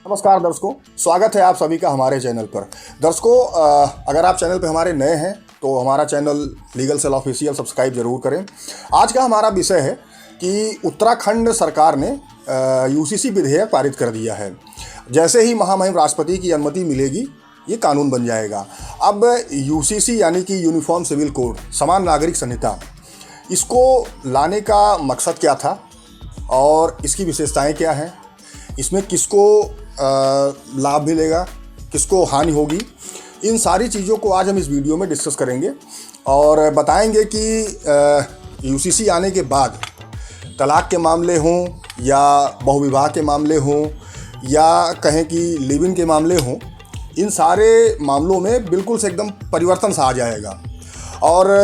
नमस्कार दर्शकों, स्वागत है आप सभी का हमारे चैनल पर। दर्शकों, अगर आप चैनल पर हमारे नए हैं तो हमारा channel legal cell official subscribe जरूर करें। आज का हमारा विषय है कि उत्तराखंड सरकार ने यूसीसी विधेयक पारित कर दिया है। जैसे ही महामहिम राष्ट्रपति की अनुमति मिलेगी ये कानून बन जाएगा। अब यूसीसी यानी कि यूनिफॉर्म सिविल कोड, समान नागरिक संहिता, इसको लाने का मकसद क्या था और इसकी विशेषताएं क्या हैं, इसमें किसको लाभ मिलेगा, किसको हानि होगी, इन सारी चीज़ों को आज हम इस वीडियो में डिस्कस करेंगे और बताएंगे कि यूसीसी आने के बाद तलाक के मामले हों या बहुविवाह के मामले हों या कहें कि लिव इन के मामले हों, इन सारे मामलों में बिल्कुल से एकदम परिवर्तन सा आ जाएगा और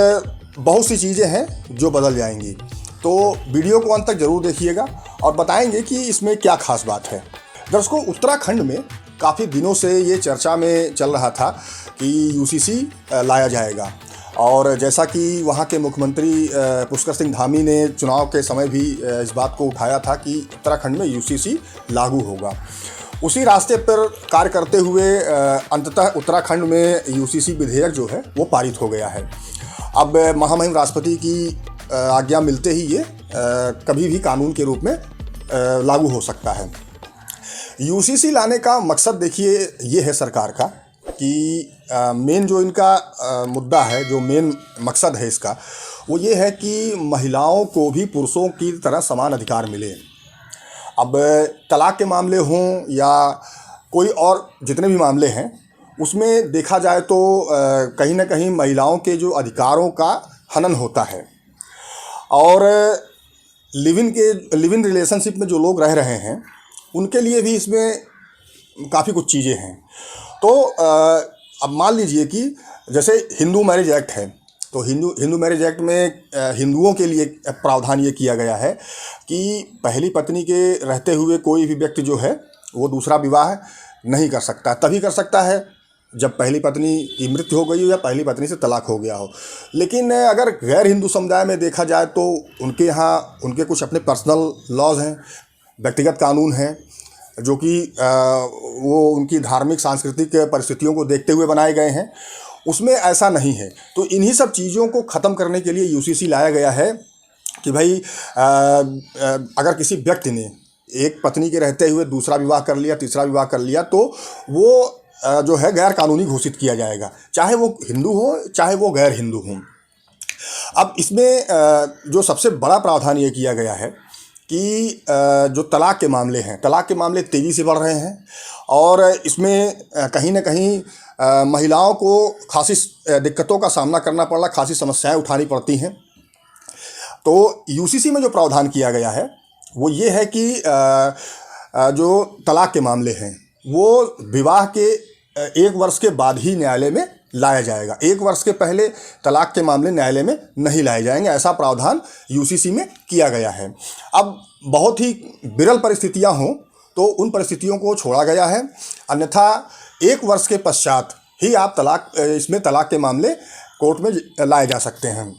बहुत सी चीज़ें हैं जो बदल जाएंगी। तो वीडियो को अंत तक ज़रूर देखिएगा और बताएंगे कि इसमें क्या खास बात है। दर्शकों, उत्तराखंड में काफ़ी दिनों से ये चर्चा में चल रहा था कि यूसीसी लाया जाएगा और जैसा कि वहाँ के मुख्यमंत्री पुष्कर सिंह धामी ने चुनाव के समय भी इस बात को उठाया था कि उत्तराखंड में यूसीसी लागू होगा। उसी रास्ते पर कार्य करते हुए अंततः उत्तराखंड में यूसीसी विधेयक जो है वो पारित हो गया है। अब महामहिम राष्ट्रपति की आज्ञा मिलते ही ये कभी भी कानून के रूप में लागू हो सकता है। यूसीसी लाने का मकसद देखिए ये है सरकार का कि मेन जो इनका मुद्दा है, जो मेन मकसद है इसका, वो ये है कि महिलाओं को भी पुरुषों की तरह समान अधिकार मिले। अब तलाक के मामले हों या कोई और जितने भी मामले हैं उसमें देखा जाए तो कहीं ना कहीं महिलाओं के जो अधिकारों का हनन होता है और लिव इन रिलेशनशिप में जो लोग रह रहे हैं उनके लिए भी इसमें काफ़ी कुछ चीज़ें हैं। तो अब मान लीजिए कि जैसे हिंदू मैरिज एक्ट है, तो हिंदू मैरिज एक्ट में हिंदुओं के लिए प्रावधान ये किया गया है कि पहली पत्नी के रहते हुए कोई भी व्यक्ति जो है वो दूसरा विवाह नहीं कर सकता। तभी कर सकता है जब पहली पत्नी की मृत्यु हो गई हो या पहली पत्नी से तलाक हो गया हो। लेकिन अगर गैर हिंदू समुदाय में देखा जाए तो उनके यहाँ उनके कुछ अपने पर्सनल लॉज हैं, व्यक्तिगत कानून हैं जो कि वो उनकी धार्मिक सांस्कृतिक परिस्थितियों को देखते हुए बनाए गए हैं। उसमें ऐसा नहीं है। तो इन्हीं सब चीज़ों को ख़त्म करने के लिए यूसीसी लाया गया है कि भाई अगर किसी व्यक्ति ने एक पत्नी के रहते हुए दूसरा विवाह कर लिया, तीसरा विवाह कर लिया, तो वो जो है गैर कानूनी घोषित किया जाएगा, चाहे वो हिंदू हो चाहे वो गैर हिंदू हो। अब इसमें जो सबसे बड़ा प्रावधान ये किया गया है कि जो तलाक के मामले हैं, तलाक के मामले तेज़ी से बढ़ रहे हैं और इसमें कहीं ना कहीं महिलाओं को खासी दिक्कतों का सामना करना पड़ रहा, खासी समस्याएं उठानी पड़ती हैं। तो यूसीसी में जो प्रावधान किया गया है वो ये है कि जो तलाक के मामले हैं वो विवाह के 1 वर्ष के बाद ही न्यायालय में लाया जाएगा। 1 वर्ष के पहले तलाक के मामले न्यायालय में नहीं लाए जाएंगे, ऐसा प्रावधान यूसीसी में किया गया है। अब बहुत ही विरल परिस्थितियां हों तो उन परिस्थितियों को छोड़ा गया है, अन्यथा 1 वर्ष के पश्चात ही आप इसमें तलाक के मामले कोर्ट में लाए जा सकते हैं।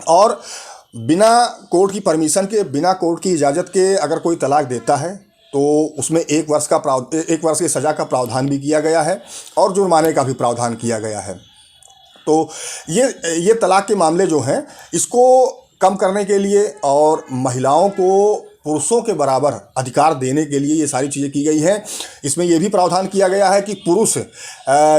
और बिना कोर्ट की परमिशन के, बिना कोर्ट की इजाज़त के अगर कोई तलाक देता है तो उसमें 1 वर्ष की सज़ा का प्रावधान भी किया गया है और जुर्माने का भी प्रावधान किया गया है। तो ये तलाक के मामले जो हैं इसको कम करने के लिए और महिलाओं को पुरुषों के बराबर अधिकार देने के लिए ये सारी चीज़ें की गई हैं। इसमें ये भी प्रावधान किया गया है कि पुरुष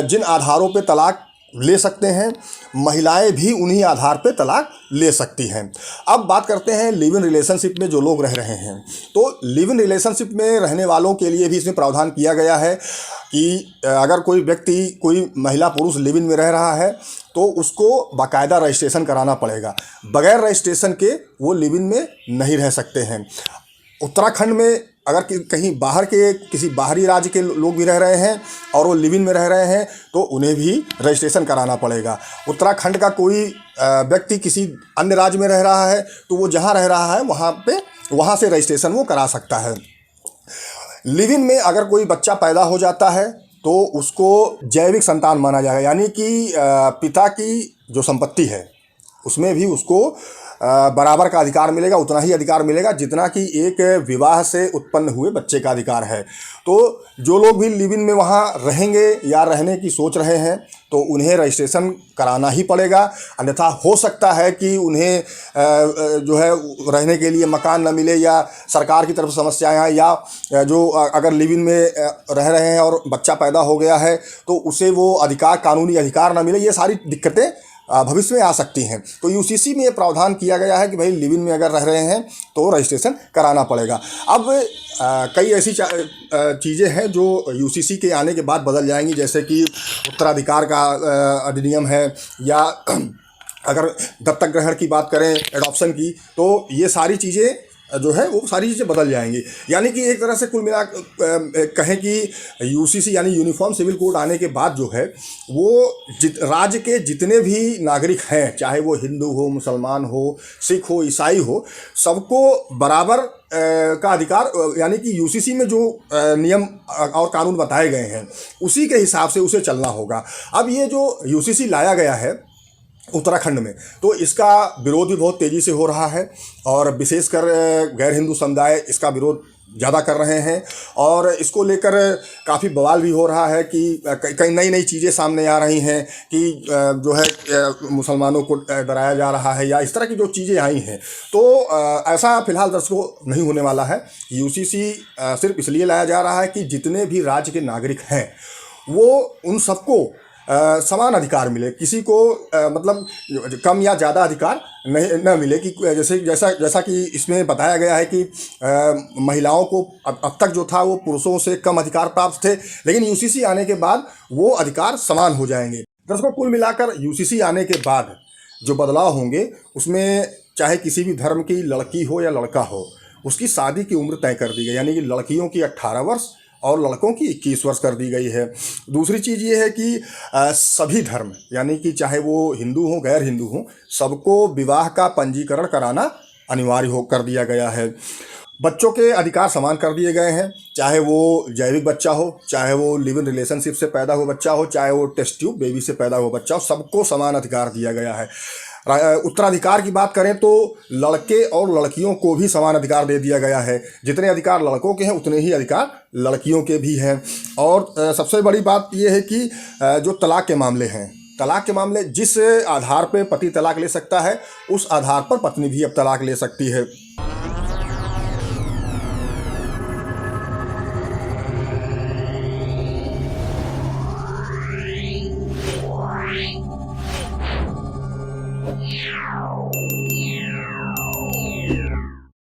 जिन आधारों पे तलाक ले सकते हैं, महिलाएं भी उन्हीं आधार पे तलाक ले सकती हैं। अब बात करते हैं लिव इन रिलेशनशिप में जो लोग रह रहे हैं। तो लिव इन रिलेशनशिप में रहने वालों के लिए भी इसमें प्रावधान किया गया है कि अगर कोई व्यक्ति, कोई महिला पुरुष लिव इन में रह रहा है तो उसको बाकायदा रजिस्ट्रेशन कराना पड़ेगा। बगैर रजिस्ट्रेशन के वो लिव इन में नहीं रह सकते हैं। उत्तराखंड में अगर कहीं बाहर के किसी बाहरी राज्य के लोग भी रह रहे हैं और वो लिव इन में रह रहे हैं तो उन्हें भी रजिस्ट्रेशन कराना पड़ेगा। उत्तराखंड का कोई व्यक्ति किसी अन्य राज्य में रह रहा है तो वो जहाँ रह रहा है वहाँ से रजिस्ट्रेशन वो करा सकता है। लिव इन में अगर कोई बच्चा पैदा हो जाता है तो उसको जैविक संतान माना जाएगा, यानी कि पिता की जो संपत्ति है उसमें भी उसको बराबर का अधिकार मिलेगा, उतना ही अधिकार मिलेगा जितना कि एक विवाह से उत्पन्न हुए बच्चे का अधिकार है। तो जो लोग भी लिव इन में वहाँ रहेंगे या रहने की सोच रहे हैं तो उन्हें रजिस्ट्रेशन कराना ही पड़ेगा, अन्यथा हो सकता है कि उन्हें जो है रहने के लिए मकान न मिले या सरकार की तरफ से समस्याएं आए, या जो अगर लिव इन में रह रहे हैं और बच्चा पैदा हो गया है तो उसे वो अधिकार, कानूनी अधिकार न मिले। ये सारी दिक्कतें भविष्य में आ सकती हैं। तो यूसीसी में ये प्रावधान किया गया है कि भाई लिव इन में अगर रह रहे हैं तो रजिस्ट्रेशन कराना पड़ेगा। अब कई ऐसी चीज़ें हैं जो यूसीसी के आने के बाद बदल जाएंगी, जैसे कि उत्तराधिकार का अधिनियम है, या अगर दत्तक ग्रहण की बात करें, एडॉप्शन की, तो ये सारी चीज़ें जो है वो सारी चीज़ें बदल जाएंगी। यानी कि एक तरह से कुल मिला कहें कि यूसीसी यानी यूनिफॉर्म सिविल कोड आने के बाद जो है वो राज्य के जितने भी नागरिक हैं, चाहे वो हिंदू हो, मुसलमान हो, सिख हो, ईसाई हो, सबको बराबर का अधिकार, यानी कि यूसीसी में जो नियम और कानून बताए गए हैं उसी के हिसाब से उसे चलना होगा। अब ये जो यूसीसी लाया गया है उत्तराखंड में, तो इसका विरोध भी बहुत तेज़ी से हो रहा है और विशेषकर गैर हिंदू समुदाय इसका विरोध ज़्यादा कर रहे हैं, और इसको लेकर काफ़ी बवाल भी हो रहा है कि कई नई नई चीज़ें सामने आ रही हैं कि जो है मुसलमानों को डराया जा रहा है, या इस तरह की जो चीज़ें आई हैं। तो ऐसा फ़िलहाल दर्शकों नहीं होने वाला है। यूसीसी सिर्फ इसलिए लाया जा रहा है कि जितने भी राज्य के नागरिक हैं वो उन सबको समान अधिकार मिले, किसी को मतलब कम या ज़्यादा अधिकार नहीं न मिले। कि जैसा कि इसमें बताया गया है कि महिलाओं को अब तक जो था वो पुरुषों से कम अधिकार प्राप्त थे, लेकिन यूसीसी आने के बाद वो अधिकार समान हो जाएंगे। दर्शकों, कुल मिलाकर यूसीसी आने के बाद जो बदलाव होंगे उसमें चाहे किसी भी धर्म की लड़की हो या लड़का हो, उसकी शादी की उम्र तय कर दी गई, यानी कि लड़कियों की 18 वर्ष और लड़कों की 21 वर्ष कर दी गई है। दूसरी चीज़ ये है कि सभी धर्म, यानी कि चाहे वो हिंदू हों, गैर हिंदू हों, सबको विवाह का पंजीकरण कराना अनिवार्य हो कर दिया गया है। बच्चों के अधिकार समान कर दिए गए हैं, चाहे वो जैविक बच्चा हो, चाहे वो लिव इन रिलेशनशिप से पैदा हुआ बच्चा हो, चाहे वो टेस्ट ट्यूब बेबी से पैदा हुआ बच्चा हो, सबको समान अधिकार दिया गया है। उत्तराधिकार की बात करें तो लड़के और लड़कियों को भी समान अधिकार दे दिया गया है। जितने अधिकार लड़कों के हैं उतने ही अधिकार लड़कियों के भी हैं। और सबसे बड़ी बात यह है कि जो तलाक के मामले हैं, तलाक के मामले जिस आधार पर पति तलाक ले सकता है उस आधार पर पत्नी भी अब तलाक ले सकती है।